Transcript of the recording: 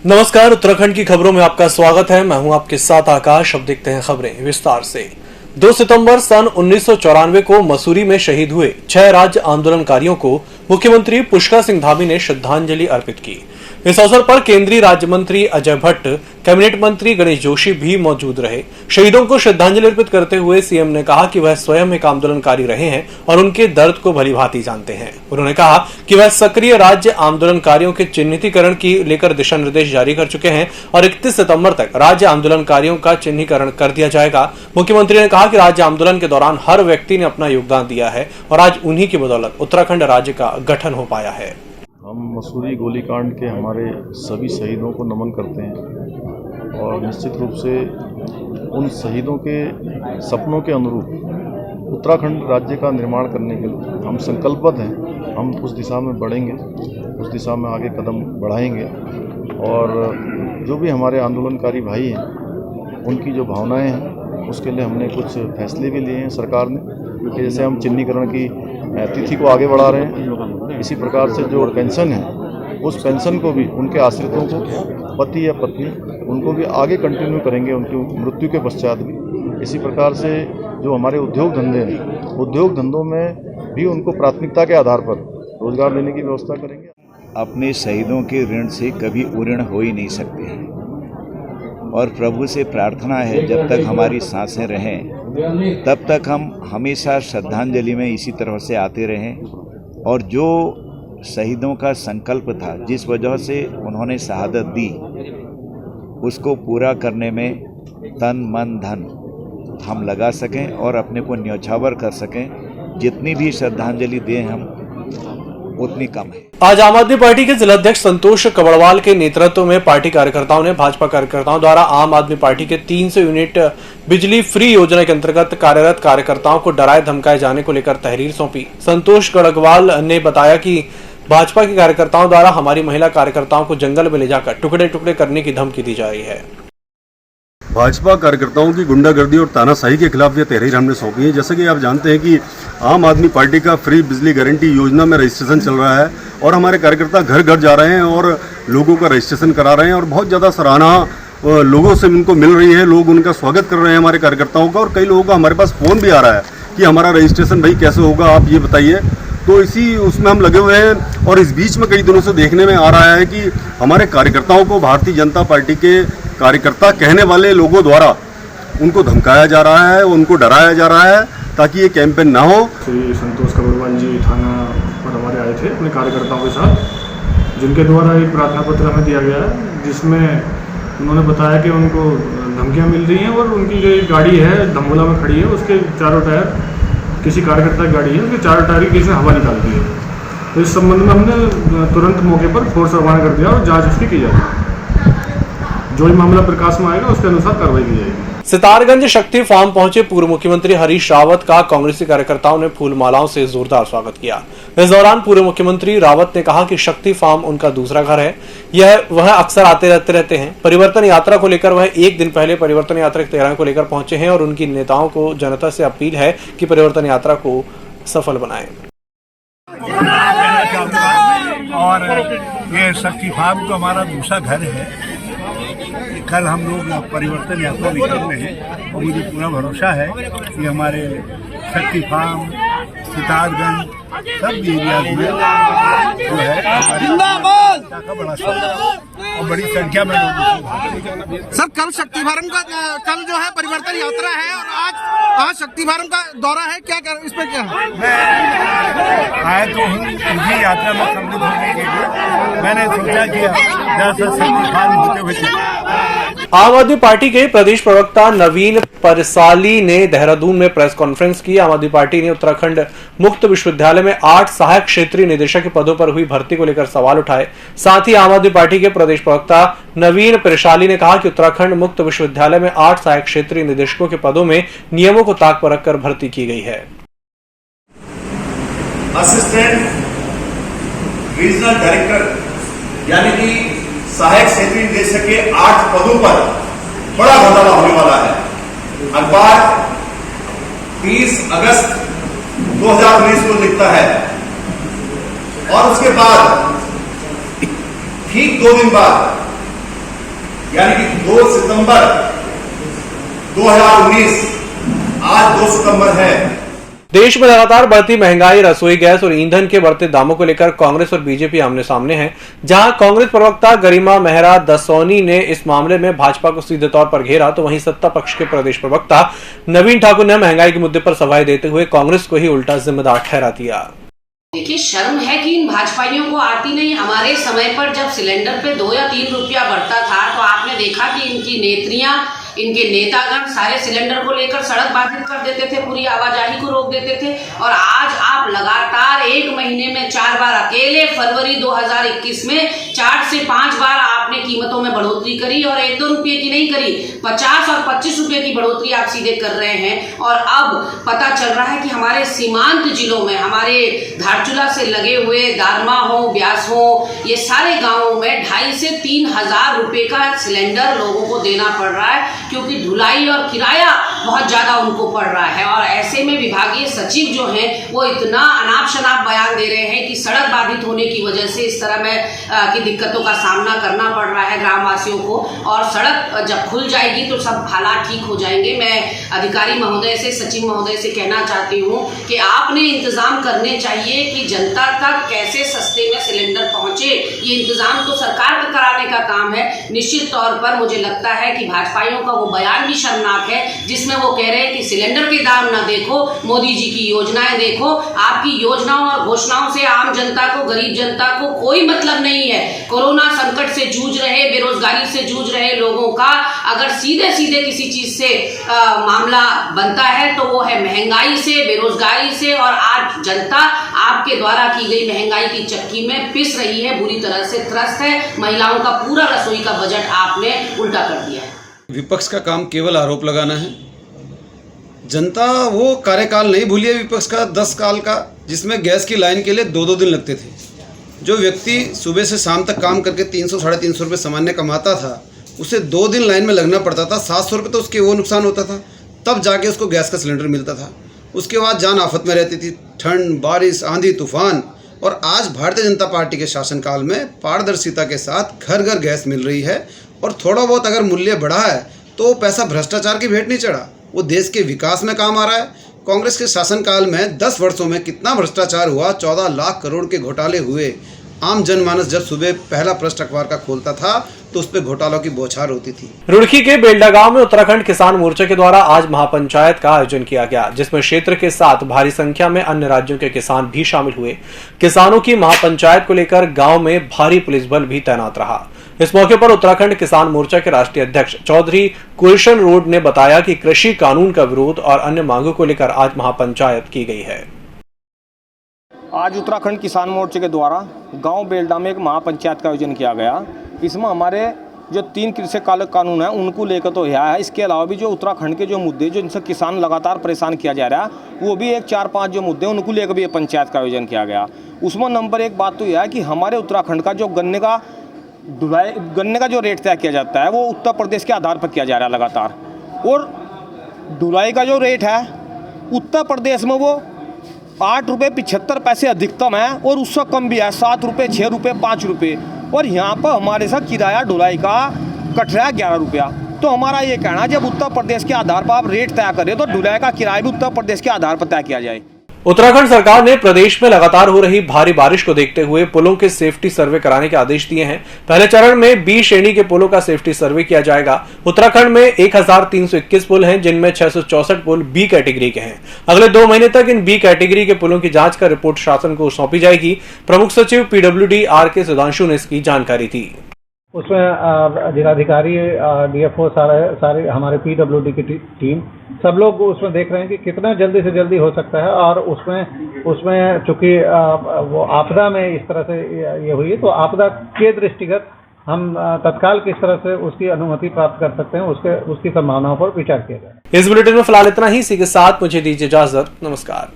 नमस्कार, उत्तराखंड की खबरों में आपका स्वागत है। मैं हूं आपके साथ आकाश। अब देखते हैं खबरें विस्तार से। 2 सितंबर सन 1994 को मसूरी में शहीद हुए 6 राज्य आंदोलनकारियों को मुख्यमंत्री पुष्कर सिंह धामी ने श्रद्धांजलि अर्पित की। इस अवसर पर केंद्रीय राज्य मंत्री अजय भट्ट, कैबिनेट मंत्री गणेश जोशी भी मौजूद रहे। शहीदों को श्रद्धांजलि अर्पित करते हुए सीएम ने कहा कि वह स्वयं एक आंदोलनकारी रहे हैं और उनके दर्द को भलीभांति जानते हैं। उन्होंने कहा कि वह सक्रिय राज्य आंदोलनकारियों के चिन्हितीकरण की लेकर दिशा निर्देश जारी कर चुके हैं और 31 सितंबर तक राज्य आंदोलनकारियों का चिन्हीकरण कर दिया जाएगा। मुख्यमंत्री ने कहा कि राज्य आंदोलन के दौरान हर व्यक्ति ने अपना योगदान दिया है और आज उन्हीं की बदौलत उत्तराखंड राज्य का गठन हो पाया है। हम मसूरी गोलीकांड के हमारे सभी शहीदों को नमन करते हैं और निश्चित रूप से उन शहीदों के सपनों के अनुरूप उत्तराखंड राज्य का निर्माण करने के लिए हम संकल्पबद्ध हैं। हम उस दिशा में बढ़ेंगे, उस दिशा में आगे कदम बढ़ाएंगे और जो भी हमारे आंदोलनकारी भाई हैं उनकी जो भावनाएं हैं उसके लिए हमने कुछ फैसले भी लिए हैं सरकार ने, कि जैसे हम चिन्हीकरण की तिथि को आगे बढ़ा रहे हैं, इसी प्रकार से जो पेंशन है उस पेंशन को भी उनके आश्रितों को, पति या पत्नी, उनको भी आगे कंटिन्यू करेंगे उनकी मृत्यु के पश्चात भी। इसी प्रकार से जो हमारे उद्योग धंधे हैं, उद्योग धंधों में भी उनको प्राथमिकता के आधार पर रोजगार देने की व्यवस्था करेंगे। अपने शहीदों के ऋण से कभी उऋण हो ही नहीं सकते हैं और प्रभु से प्रार्थना है जब तक हमारी सांसें रहें तब तक हम हमेशा श्रद्धांजलि में इसी तरह से आते रहें और जो शहीदों का संकल्प था, जिस वजह से उन्होंने शहादत दी, उसको पूरा करने में तन मन धन हम लगा सकें और अपने को न्यौछावर कर सकें। जितनी भी श्रद्धांजलि दें हम उतनी कम है। आज आम आदमी पार्टी के जिलाध्यक्ष संतोष कबड़वाल के नेतृत्व में पार्टी कार्यकर्ताओं ने भाजपा कार्यकर्ताओं द्वारा आम आदमी पार्टी के 300 यूनिट बिजली फ्री योजना के अंतर्गत कार्यरत कार्यकर्ताओं को डराए धमकाए जाने को लेकर तहरीर सौंपी। संतोष कबड़वाल ने बताया कि भाजपा के कार्यकर्ताओं द्वारा हमारी महिला कार्यकर्ताओं को जंगल में ले जाकर टुकड़े टुकड़े करने की धमकी दी जा रही है। भाजपा कार्यकर्ताओं की गुंडागर्दी और तानाशाही के खिलाफ ये तहरीर हमने सौंपी है। जैसे कि आप जानते हैं कि आम आदमी पार्टी का फ्री बिजली गारंटी योजना में रजिस्ट्रेशन चल रहा है और हमारे कार्यकर्ता घर घर जा रहे हैं और लोगों का रजिस्ट्रेशन करा रहे हैं और बहुत ज़्यादा सराहना लोगों से उनको मिल रही है। लोग उनका स्वागत कर रहे हैं हमारे कार्यकर्ताओं का और कई लोगों का हमारे पास फ़ोन भी आ रहा है कि हमारा रजिस्ट्रेशन भाई कैसे होगा, आप ये बताइए। तो इसी उसमें हम लगे हुए हैं और इस बीच में कई दिनों से देखने में आ रहा है कि हमारे कार्यकर्ताओं को भारतीय जनता पार्टी के कार्यकर्ता कहने वाले लोगों द्वारा उनको धमकाया जा रहा है, उनको डराया जा रहा है ताकि ये कैंपेन ना हो। श्री संतोष कबड़वाल जी थाना पर हमारे आए थे अपने कार्यकर्ताओं के साथ, जिनके द्वारा एक प्रार्थना पत्र हमें दिया गया है जिसमें उन्होंने बताया कि उनको धमकियां मिल रही हैं और उनकी जो गाड़ी है धमोला में खड़ी है उसके चारों टायर, किसी कार्यकर्ता की गाड़ी है उसके चारों टायर की किसी ने हवा निकाल दी है। तो इस संबंध में हमने तुरंत मौके पर फोर्स रवाना कर दिया और जाँच उसकी की जाएगी। जो ही मामला प्रकाश में आएगा उसके अनुसार कार्रवाई की जाएगी। सितारगंज शक्ति फार्म पहुंचे पूर्व मुख्यमंत्री हरीश रावत का कांग्रेसी कार्यकर्ताओं ने फूल मालाओं से जोरदार स्वागत किया। इस दौरान पूर्व मुख्यमंत्री रावत ने कहा कि शक्ति फार्म उनका दूसरा घर है, वह अक्सर आते रहते हैं। परिवर्तन यात्रा को लेकर वह एक दिन पहले परिवर्तन यात्रा के तैयारियों को लेकर पहुंचे हैं और उनकी नेताओं को जनता से अपील है कि परिवर्तन यात्रा को सफल बनाएं। और ये शक्ति फार्म तो हमारा दूसरा घर है। कल हम लोग परिवर्तन यात्रा निकल रहे हैं और मुझे पूरा भरोसा है कि हमारे शक्ति फार्म, सितारगंज सब एरियाज में जो है का बड़ा और बड़ी संख्या में लोग। सर कल शक्ति फार्म का कल जो है परिवर्तन यात्रा है और आज शक्ति फार्म का दौरा है, क्या कर इस पे क्या है? मैं आए तो हूँ इसी यात्रा में सम्मिलित होने के लिए। मैंने सोचा कि जैसा शक्ति फार्म होते हुए आम आदमी पार्टी के प्रदेश प्रवक्ता नवीन परसाली ने देहरादून में प्रेस कॉन्फ्रेंस की। आम आदमी पार्टी ने उत्तराखंड मुक्त विश्वविद्यालय में 8 सहायक क्षेत्रीय निदेशक के पदों पर हुई भर्ती को लेकर सवाल उठाए। साथ ही आम आदमी पार्टी के प्रदेश प्रवक्ता नवीन परसाली ने कहा कि उत्तराखंड मुक्त विश्वविद्यालय में 8 सहायक क्षेत्रीय निदेशकों के पदों में नियमों को ताक पर रखकर भर्ती की गई है। असिस्टेंट रीजनल डायरेक्टर यानी कि सहायक क्षेत्रीय निदेशक के 8 पदों पर बड़ा घोटाला होने वाला है। अखबार 30 अगस्त 2019 को लिखता है और उसके बाद ठीक 2 दिन बाद 2 सितंबर 2019 आज 2 सितंबर है। देश में लगातार बढ़ती महंगाई, रसोई गैस और ईंधन के बढ़ते दामों को लेकर कांग्रेस और बीजेपी आमने सामने हैं। जहां कांग्रेस प्रवक्ता गरिमा मेहरा दसौनी ने इस मामले में भाजपा को सीधे तौर पर घेरा, तो वहीं सत्ता पक्ष के प्रदेश प्रवक्ता नवीन ठाकुर ने महंगाई के मुद्दे पर सफाई देते हुए कांग्रेस को ही उल्टा जिम्मेदार ठहरा दिया। देखिए, शर्म है कि इन भाजपाइयों को आती नहीं। हमारे समय पर जब सिलेंडर पे 2 या 3 रुपया बढ़ता था तो आपने देखा कि इनकी नेत्रियां, इनके नेतागण सारे सिलेंडर को लेकर सड़क बाधित कर देते थे, पूरी आवाजाही को रोक देते थे। और आज आप लगातार 1 महीने में 4 बार, अकेले फरवरी 2021 में 4 से 5 बार आपने कीमतों में बढ़ोतरी करी, और 1-2 रुपये की नहीं करी, 50 और 25 रुपये की बढ़ोतरी आप सीधे कर रहे हैं। और अब पता चल रहा है कि हमारे सीमांत जिलों में, हमारे धारचूला से लगे हुए दारमा हो, ब्यास हो, ये सारे गांवों में 2,500 से 3,000 रुपये का सिलेंडर लोगों को देना पड़ रहा है, क्योंकि धुलाई और किराया बहुत ज्यादा उनको पड़ रहा है। और ऐसे में विभागीय सचिव जो हैं वो इतना अनाप शनाप बयान दे रहे हैं कि सड़क बाधित होने की वजह से इस तरह में की दिक्कतों का सामना करना पड़ रहा है ग्रामवासियों को, और सड़क जब खुल जाएगी तो सब हालात ठीक हो जाएंगे। मैं अधिकारी महोदय से, सचिव महोदय से कहना चाहती हूँ कि आपने इंतजाम करने चाहिए कि जनता तक कैसे सस्ते में सिलेंडर पहुंचे। ये इंतजाम तो सरकार का कराने का काम है। निश्चित तौर पर मुझे लगता है कि भाजपाइयों का वो बयान भी शर्मनाक है जिसमें वो कह रहे हैं कि सिलेंडर के दाम ना देखो, मोदी जी की योजनाएं देखो। आपकी योजनाओं और घोषणाओं से आम जनता को, गरीब जनता को कोई मतलब नहीं है। कोरोना संकट से जूझ रहे, बेरोजगारी से जूझ रहे लोगों का अगर सीधे सीधे किसी चीज से मामला बनता है तो वो है महंगाई से, बेरोजगारी से। और आज जनता आपके द्वारा की गई महंगाई की चक्की में पिस रही है, बुरी तरह से त्रस्त है। महिलाओं का पूरा रसोई का बजट आपने उल्टा कर दिया है। विपक्ष का काम केवल आरोप लगाना है। जनता वो कार्यकाल नहीं भूली है विपक्ष का 10 साल का, जिसमें गैस की लाइन के लिए 2-2 दिन लगते थे। जो व्यक्ति सुबह से शाम तक काम करके 300-350 रुपये सामान्य कमाता था, उसे 2 दिन लाइन में लगना पड़ता था। 700 रुपये तो उसके वो नुकसान होता था, तब जाके उसको गैस का सिलेंडर मिलता था। उसके बाद जान आफत में रहती थी, ठंड, बारिश, आंधी, तूफान। और आज भारतीय जनता पार्टी के शासनकाल में पारदर्शिता के साथ घर घर गैस मिल रही है। और थोड़ा बहुत अगर मूल्य बढ़ा है तो पैसा भ्रष्टाचार की भेंट नहीं चढ़ा, वो देश के विकास में काम आ रहा है। कांग्रेस के शासनकाल में 10 वर्षों में कितना भ्रष्टाचार हुआ, 14 लाख करोड़ के घोटाले हुए। आम जनमानस जब सुबह पहला पृष्ठ अखबार का खोलता था तो उस पर घोटालों की बौछार होती थी। रुड़की के बेलडा गांव में उत्तराखंड किसान मोर्चा के द्वारा आज महापंचायत का आयोजन किया गया, जिसमें क्षेत्र के साथ भारी संख्या में अन्य राज्यों के किसान भी शामिल हुए। किसानों की महापंचायत को लेकर गांव में भारी पुलिस बल भी तैनात रहा। इस मौके पर उत्तराखंड किसान मोर्चा के राष्ट्रीय अध्यक्ष चौधरी गुलशन रोड ने बताया कि कृषि कानून का विरोध और अन्य मांगों को लेकर आज महापंचायत की गई है। आज उत्तराखंड किसान मोर्चे के द्वारा गांव बेलडा में एक महापंचायत का आयोजन किया गया। इसमें हमारे जो 3 कृषि कानून है उनको लेकर तो यह है। इसके अलावा भी जो उत्तराखंड के जो मुद्दे जो इनसे किसान लगातार परेशान किया जा रहा है, वो भी एक 4-5 जो मुद्दे उनको लेकर भी पंचायत का आयोजन किया गया। उसमें नंबर 1 बात तो यह है कि हमारे उत्तराखंड का जो गन्ने का जो रेट तय किया जाता है वो उत्तर प्रदेश के आधार पर किया जा रहा है लगातार। और ढुलाई का जो रेट है उत्तर प्रदेश में वो 8 रुपये 75 पैसे अधिकतम है, और उससे कम भी है 7 रुपये, 6 रुपये, 5 रुपये। और यहाँ पर हमारे साथ किराया ढुलाई का कट रहा है 11 रुपया। तो हमारा ये कहना है जब उत्तर प्रदेश के आधार पर आप रेट तय करें तो ढुलाई का किराया भी उत्तर प्रदेश के आधार पर तय किया जाए। उत्तराखंड सरकार ने प्रदेश में लगातार हो रही भारी बारिश को देखते हुए पुलों के सेफ्टी सर्वे कराने के आदेश दिए हैं। पहले चरण में बी श्रेणी के पुलों का सेफ्टी सर्वे किया जाएगा। उत्तराखंड में 1321 पुल हैं, जिनमें 664 पुल बी कैटेगरी के हैं। अगले 2 महीने तक इन बी कैटेगरी के पुलों की जांच कर रिपोर्ट शासन को सौंपी जाएगी। प्रमुख सचिव PWD RK सुधांशु ने इसकी जानकारी दी। उसमें जिलाधिकारी, DFO, सारे हमारे PWD की टीम सब लोग उसमें देख रहे हैं कि कितना जल्दी से जल्दी हो सकता है। और उसमें चूंकि वो आपदा में इस तरह से ये हुई है, तो आपदा के दृष्टिगत हम तत्काल किस तरह से उसकी अनुमति प्राप्त कर सकते हैं, उसकी संभावनाओं पर विचार किया जाए। इस बुलेटिन में फिलहाल इतना ही। इसी के साथ मुझे दीजिए इजाजत। नमस्कार।